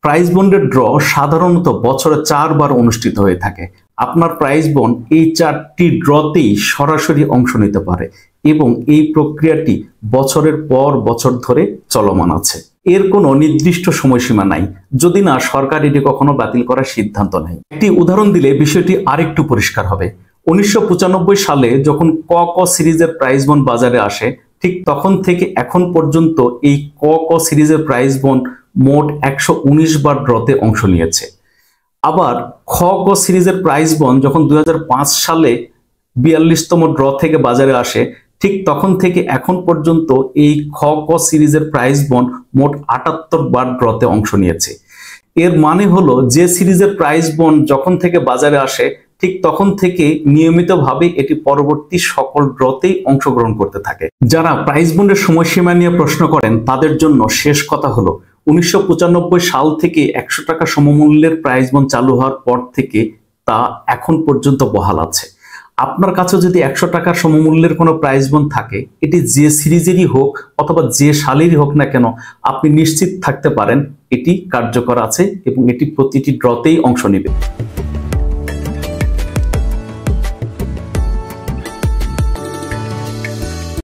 Prize বন্ডের draw সাধারণত বছরে 4 বার অনুষ্ঠিত হয়ে থাকে। আপনার প্রাইজ বন্ড এই 4টি ড্রতেই সরাসরি অংশ নিতে পারে এবং এই প্রক্রিয়াটি বছরের পর বছর ধরে চলমান আছে। এর কোনো নির্দিষ্ট সময়সীমা নাই, যদি না সরকার এটি কখনো বাতিল করার সিদ্ধান্ত নেয়। একটি উদাহরণ দিলে বিষয়টি আরেকটু পরিষ্কার হবে। 1995 সালে যখন ক সিরিজের প্রাইজ বন্ড বাজারে আসে, ঠিক তখন থেকে এখন পর্যন্ত এই ক সিরিজের প্রাইজ বন্ড মোট 119 বার ড্রতে অংশ নিয়েছে। আবার খ সিরিজের প্রাইজ বন্ড যখন 2005 সালে 42তম ড্র থেকে বাজারে আসে, ঠিক তখন থেকে এখন পর্যন্ত এই খ সিরিজের প্রাইজ বন্ড মোট 78 বার ড্রতে অংশ নিয়েছে। এর মানে হলো যে সিরিজের প্রাইজ বন্ড যখন থেকে বাজারে আসে, ঠিক তখন থেকে নিয়মিতভাবে এটি পরবর্তী সকল ড্রতেই অংশগ্রহণ করতে থাকে। যারা প্রাইজ বন্ডের সময়সীমা নিয়ে প্রশ্ন করেন তাদের জন্য শেষ কথা হলো 1995 সাল থেকে 100 টাকা সমমূল্যের প্রাইজ বন্ড চালু হওয়ার পর থেকে তা এখন পর্যন্ত বহাল আছে। আপনার কাছে যদি 100 টাকার সমমূল্যের কোনো প্রাইজ বন্ড থাকে, এটি যে সিরিজেরই হোক অথবা যে সালেরই হোক না কেন, আপনি নিশ্চিত থাকতে পারেন এটি কার্যকর আছে এবং এটি প্রতিটি ড্রতেই অংশ নেবে।